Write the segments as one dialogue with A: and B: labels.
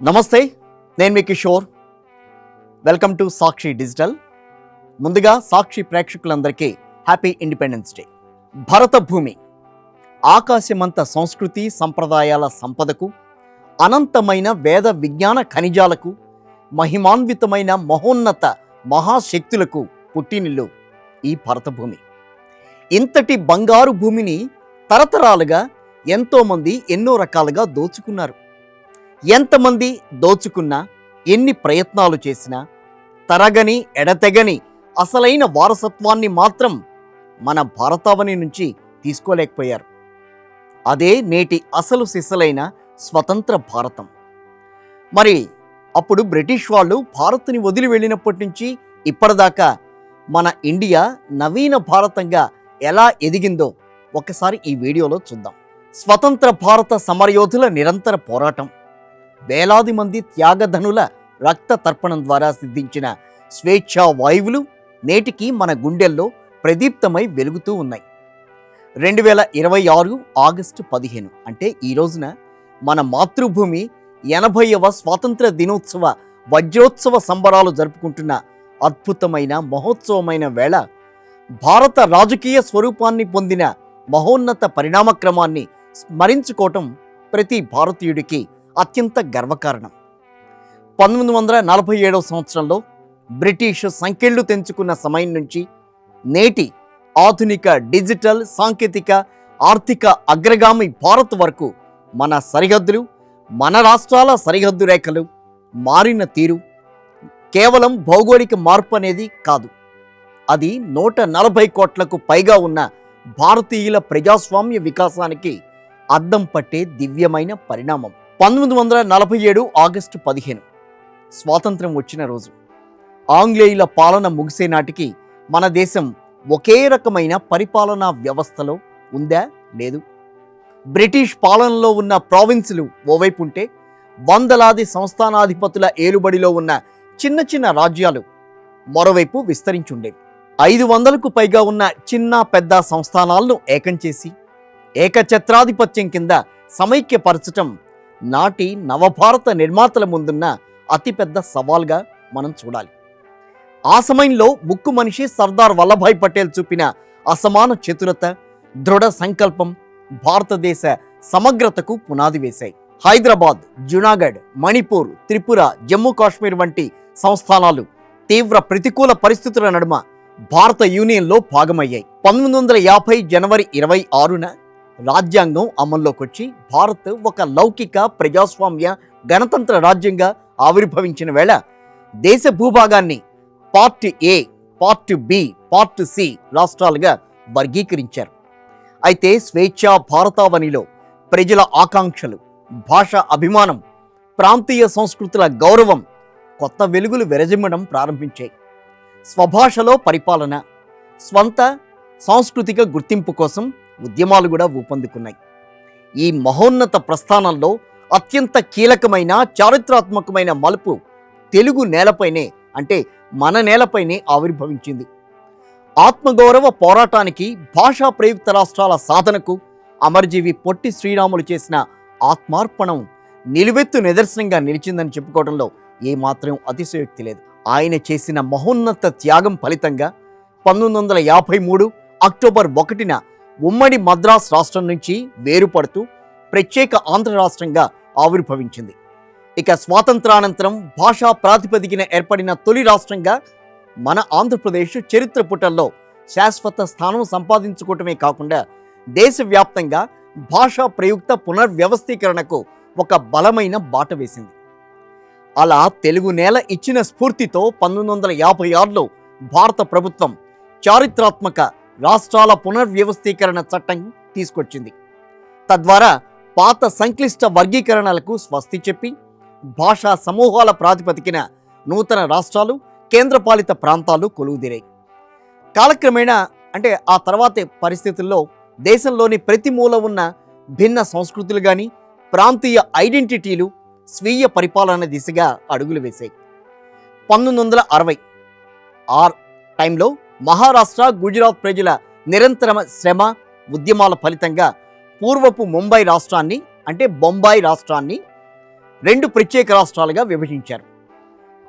A: నమస్తే, నేను మీ Kishore. Welcome to Sakshi digital. ముందుగా సాక్షి ప్రేక్షకులందరికీ హ్యాపీ ఇండిపెండెన్స్ డే. భరత భూమి ఆకాశమంత సంస్కృతి సంప్రదాయాల సంపదకు, అనంతమైన వేద విజ్ఞాన ఖనిజాలకు, మహిమాన్వితమైన మహోన్నత మహాశక్తులకు పుట్టినిల్లు ఈ భరత భూమి. ఇంతటి బంగారు భూమిని తరతరాలుగా ఎంతోమంది ఎన్నో రకాలుగా దోచుకున్నారు. ఎంతమంది దోచుకున్నా, ఎన్ని ప్రయత్నాలు చేసినా తరగని ఎడతెగని అసలైన వారసత్వాన్ని మాత్రం మన భారతావని నుంచి తీసుకోలేకపోయారు. అదే నేటి అసలు సిసలైన స్వతంత్ర భారతం. మరి అప్పుడు బ్రిటిష్ వాళ్ళు భారత్ని వదిలి వెళ్ళినప్పటి నుంచి ఇప్పటిదాకా మన ఇండియా నవీన భారతంగా ఎలా ఎదిగిందో ఒకసారి ఈ వీడియోలో చూద్దాం. స్వతంత్ర భారత సమరయోధుల నిరంతర పోరాటం, వేలాది మంది త్యాగధనుల రక్త తర్పణం ద్వారా సిద్ధించిన స్వేచ్ఛా వాయువులు నేటికి మన గుండెల్లో ప్రదీప్తమై వెలుగుతూ ఉన్నాయి. 2026 ఆగస్టు 15 అంటే ఈ రోజున మన మాతృభూమి 80వ స్వాతంత్ర దినోత్సవ వజ్రోత్సవ సంబరాలు జరుపుకుంటున్న అద్భుతమైన మహోత్సవమైన వేళ, భారత రాజకీయ స్వరూపాన్ని పొందిన మహోన్నత పరిణామక్రమాన్ని స్మరించుకోవటం ప్రతి భారతీయుడికి అత్యంత గర్వకారణం. 1947వ సంవత్సరంలో బ్రిటిష్ సంకెళ్ళు తెంచుకున్న సమయం నుంచి నేటి ఆధునిక డిజిటల్ సాంకేతిక ఆర్థిక అగ్రగామి భారత్ వరకు మన సరిహద్దులు, మన రాష్ట్రాల సరిహద్దు రేఖలు మారిన తీరు కేవలం భౌగోళిక మార్పు అనేది కాదు. అది 140 కోట్లకు పైగా ఉన్న భారతీయుల ప్రజాస్వామ్య వికాసానికి అద్దం పట్టే దివ్యమైన పరిణామం. 1947 ఆగస్టు 15 స్వాతంత్రం వచ్చిన రోజు. ఆంగ్లేయుల పాలన ముగిసే నాటికి మన దేశం ఒకే రకమైన పరిపాలనా వ్యవస్థలో ఉందా? లేదు. బ్రిటిష్ పాలనలో ఉన్న ప్రావిన్సులు ఓవైపు ఉంటే, వందలాది సంస్థానాధిపతుల ఏలుబడిలో ఉన్న చిన్న చిన్న రాజ్యాలు మరోవైపు విస్తరించుండేవి. 500కు పైగా ఉన్న చిన్న పెద్ద సంస్థానాలను ఏకం చేసి ఏకఛత్రాధిపత్యం కింద సమైక్యపరచటం నాటి నవభారత నిర్మాతల ముందున్న అతిపెద్ద సవాల్గా మనం చూడాలి. ఆ సమయంలో ముక్కు మనిషి సర్దార్ వల్లభాయ్ పటేల్ చూపిన అసమాన చతురత, దృఢ సంకల్పం భారతదేశ సమగ్రతకు పునాది వేశాయి. హైదరాబాద్, జునాగఢ్, మణిపూర్, త్రిపుర, జమ్మూ కాశ్మీర్ వంటి సంస్థానాలు తీవ్ర ప్రతికూల పరిస్థితుల నడుమ భారత యూనియన్లో భాగమయ్యాయి. 1950 జనవరి 26న రాజ్యాంగం అమల్లోకి వచ్చి భారత్ ఒక లౌకిక ప్రజాస్వామ్య గణతంత్ర రాజ్యంగా ఆవిర్భవించిన వేళ దేశ భూభాగాన్ని part A, part B, part C రాష్ట్రాలుగా వర్గీకరించారు. అయితే స్వేచ్ఛా భారతావనిలో ప్రజల ఆకాంక్షలు, భాషా అభిమానం, ప్రాంతీయ సంస్కృతుల గౌరవం కొత్త వెలుగులు విరజిమ్మడం ప్రారంభించాయి. స్వభాషలో పరిపాలన, స్వంత సాంస్కృతిక గుర్తింపు కోసం ఉద్యమాలు కూడా ఊపందుకున్నాయి. ఈ మహోన్నత ప్రస్థానంలో అత్యంత కీలకమైన చారిత్రాత్మకమైన మలుపు తెలుగు నేలపైనే, అంటే మన నేలపైనే ఆవిర్భవించింది. ఆత్మగౌరవ పోరాటానికి, భాషా ప్రయుక్త రాష్ట్రాల సాధనకు అమరజీవి పొట్టి శ్రీరాములు చేసిన ఆత్మార్పణం నిలువెత్తు నిదర్శనంగా నిలిచిందని చెప్పుకోవడంలో ఏమాత్రం అతిశయోక్తి లేదు. ఆయన చేసిన మహోన్నత త్యాగం ఫలితంగా 1953 అక్టోబర్ 1న ఉమ్మడి మద్రాస్ రాష్ట్రం నుంచి వేరుపడుతూ ప్రత్యేక ఆంధ్ర రాష్ట్రంగా ఆవిర్భవించింది. ఇక స్వాతంత్రానంతరం భాషా ప్రాతిపదికన ఏర్పడిన తొలి రాష్ట్రంగా మన ఆంధ్రప్రదేశ్ చరిత్ర పుటల్లో శాశ్వత స్థానం సంపాదించుకోవటమే కాకుండా దేశవ్యాప్తంగా భాషా ప్రయుక్త పునర్వ్యవస్థీకరణకు ఒక బలమైన బాట వేసింది. అలా తెలుగు నేల ఇచ్చిన స్ఫూర్తితో 1956లో భారత ప్రభుత్వం చారిత్రాత్మక రాష్ట్రాల పునర్వ్యవస్థీకరణ చట్టం తీసుకొచ్చింది. తద్వారా పాత సంక్లిష్ట వర్గీకరణలకు స్వస్తి చెప్పి భాషా సమూహాల ప్రాతిపదికన నూతన రాష్ట్రాలు, కేంద్రపాలిత ప్రాంతాలు కొలువుదీరాయి. కాలక్రమేణా, అంటే ఆ తర్వాతి పరిస్థితుల్లో దేశంలోని ప్రతి మూల ఉన్న భిన్న సంస్కృతులు కానీ, ప్రాంతీయ ఐడెంటిటీలు స్వీయ పరిపాలన దిశగా అడుగులు వేశాయి. 1960 టైంలో మహారాష్ట్ర, గుజరాత్ ప్రజల నిరంతర శ్రమ, ఉద్యమాల ఫలితంగా పూర్వపు ముంబై రాష్ట్రాన్ని, అంటే బొంబాయి రాష్ట్రాన్ని 2 ప్రత్యేక రాష్ట్రాలుగా విభజించారు.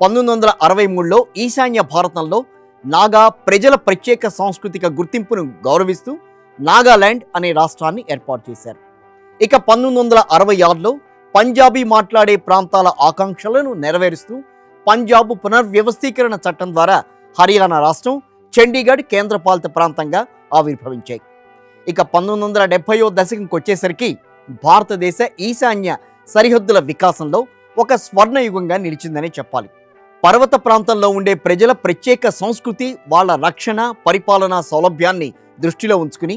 A: 1963లో ఈశాన్య భారతంలో నాగా ప్రజల ప్రత్యేక సాంస్కృతిక గుర్తింపును గౌరవిస్తూ నాగాలాండ్ అనే రాష్ట్రాన్ని ఏర్పాటు చేశారు. ఇక 1966లో పంజాబీ మాట్లాడే ప్రాంతాల ఆకాంక్షలను నెరవేరుస్తూ పంజాబ్ పునర్వ్యవస్థీకరణ చట్టం ద్వారా హర్యానా రాష్ట్రం, చండీగఢ్ కేంద్రపాలిత ప్రాంతంగా ఆవిర్భవించాయి. ఇక 1970వ దశకంకి వచ్చేసరికి భారతదేశ ఈశాన్య సరిహద్దుల వికాసంలో ఒక స్వర్ణయుగంగా నిలిచిందనే చెప్పాలి. పర్వత ప్రాంతంలో ఉండే ప్రజల ప్రత్యేక సంస్కృతి, వాళ్ళ రక్షణ, పరిపాలనా సౌలభ్యాన్ని దృష్టిలో ఉంచుకుని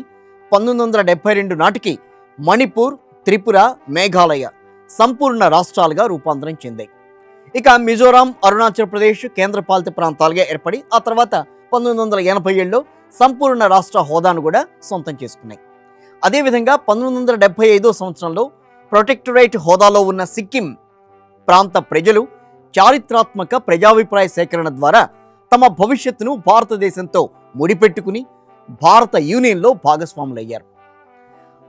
A: 1972 నాటికి మణిపూర్, త్రిపుర, మేఘాలయ సంపూర్ణ రాష్ట్రాలుగా రూపాంతరం చెందాయి. ఇక మిజోరాం, అరుణాచల్ ప్రదేశ్ కేంద్రపాలిత ప్రాంతాలుగా ఏర్పడి ఆ తర్వాత 1987లో సంపూర్ణ రాష్ట్ర హోదాను కూడా సొంతం చేసుకున్నాయి. అదేవిధంగా 1975 సంవత్సరంలో ప్రొటెక్టరేట్ హోదాలో ఉన్న సిక్కిం ప్రాంత ప్రజలు చారిత్రాత్మక ప్రజాభిప్రాయ సేకరణ ద్వారా తమ భవిష్యత్తును భారతదేశంతో ముడిపెట్టుకుని భారత యూనియన్లో భాగస్వాములయ్యారు.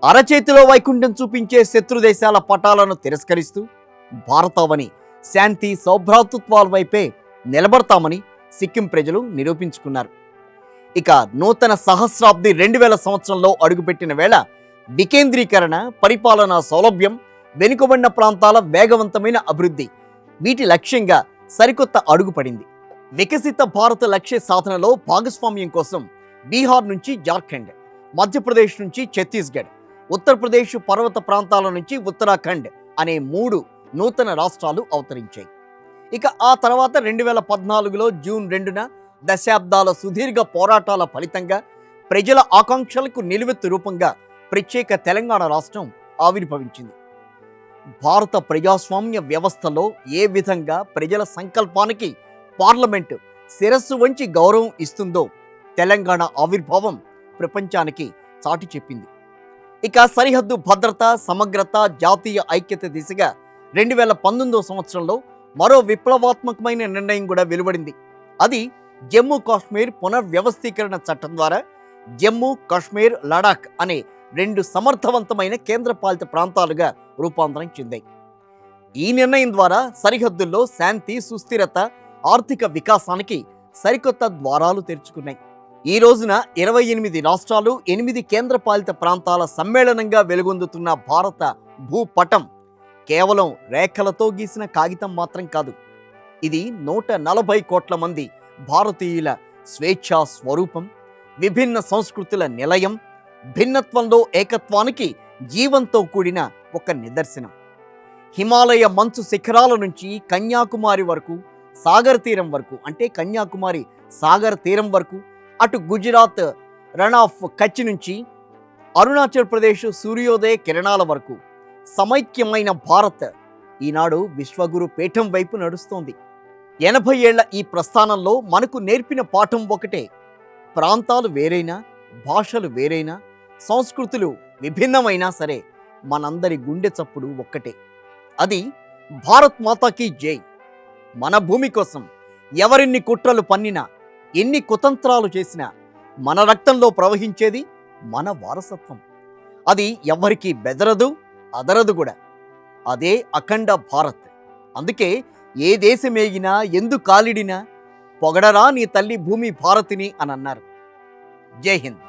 A: అరచేతిలో వైకుంఠం చూపించే శత్రు దేశాల పటాలను తిరస్కరిస్తూ భారతావని శాంతి, సౌభ్రాతృత్వాల వైపే నిలబడతామని సిక్కిం ప్రజలు నిరూపించుకున్నారు. ఇక నూతన సహస్రాబ్ది 2000 సంవత్సరంలో అడుగుపెట్టిన వేళ వికేంద్రీకరణ, పరిపాలనా సౌలభ్యం, వెనుకబడిన ప్రాంతాల వేగవంతమైన అభివృద్ధి వీటి లక్ష్యంగా సరికొత్త అడుగు పడింది. వికసిత భారత లక్ష్య సాధనలో భాగస్వామ్యం కోసం బీహార్ నుంచి జార్ఖండ్, మధ్యప్రదేశ్ నుంచి ఛత్తీస్గఢ్, ఉత్తరప్రదేశ్ పర్వత ప్రాంతాల నుంచి ఉత్తరాఖండ్ అనే 3 నూతన రాష్ట్రాలు అవతరించాయి. ఇక ఆ తర్వాత 2014లో జూన్ 2న దశాబ్దాల సుదీర్ఘ పోరాటాల ఫలితంగా ప్రజల ఆకాంక్షలకు నిలువెత్తు రూపంగా ప్రత్యేక తెలంగాణ రాష్ట్రం ఆవిర్భవించింది. భారత ప్రజాస్వామ్య వ్యవస్థలో ఏ విధంగా ప్రజల సంకల్పానికి పార్లమెంటు శిరస్సు వంచి గౌరవం ఇస్తుందో తెలంగాణ ఆవిర్భావం ప్రపంచానికి చాటి చెప్పింది. ఇక సరిహద్దు భద్రత, సమగ్రత, జాతీయ ఐక్యత దిశగా 2019 సంవత్సరంలో మరో విప్లవాత్మకమైన నిర్ణయం కూడా వెలువడింది. అది జమ్మూ కాశ్మీర్ పునర్వ్యవస్థీకరణ చట్టం ద్వారా జమ్మూ కాశ్మీర్, లడాక్ అనే 2 సమర్థవంతమైన కేంద్రపాలిత ప్రాంతాలుగా రూపాంతరం చెందాయి. ఈ నిర్ణయం ద్వారా సరిహద్దుల్లో శాంతి, సుస్థిరత, ఆర్థిక వికాసానికి సరికొత్త ద్వారాలు తెరుచుకున్నాయి. ఈ రోజున 28 రాష్ట్రాలు, 8 కేంద్రపాలిత ప్రాంతాల సమ్మేళనంగా వెలుగొందుతున్న భారత భూపటం కేవలం రేఖలతో గీసిన కాగితం మాత్రం కాదు. ఇది 140 కోట్ల మంది భారతీయుల స్వేచ్ఛా స్వరూపం, విభిన్న సంస్కృతుల నిలయం, భిన్నత్వంలో ఏకత్వానికి జీవంతో కూడిన ఒక నిదర్శనం. హిమాలయ మంచు శిఖరాల నుంచి కన్యాకుమారి వరకు, సాగర్ తీరం వరకు, అంటే కన్యాకుమారి సాగర్ తీరం వరకు, అటు గుజరాత్ రన్ ఆఫ్ కచ్ నుంచి అరుణాచల్ ప్రదేశ్ సూర్యోదయ కిరణాల వరకు సమైక్యమైన భారత్ ఈనాడు విశ్వగురు పీఠం వైపు నడుస్తోంది. 80 ఏళ్ల ఈ ప్రస్థానంలో మనకు నేర్పిన పాఠం ఒకటే: ప్రాంతాలు వేరైనా, భాషలు వేరైనా, సంస్కృతులు విభిన్నమైనా సరే మనందరి గుండె చప్పుడు ఒక్కటే. అది భారత్ మాతాకి జై. మన భూమి కోసం ఎవరిన్ని కుట్రలు పన్నినా, ఎన్ని కుతంత్రాలు చేసినా మన రక్తంలో ప్రవహించేది మన వారసత్వం. అది ఎవ్వరికీ బెదరదు, అదరదు కూడా. అదే అఖండ భారత్. అందుకే ఏ దేశమేగినా, ఎందు కాలిడినా పొగడరా నీ తల్లి భూమి భారతిని అని అన్నారు. జై హింద్.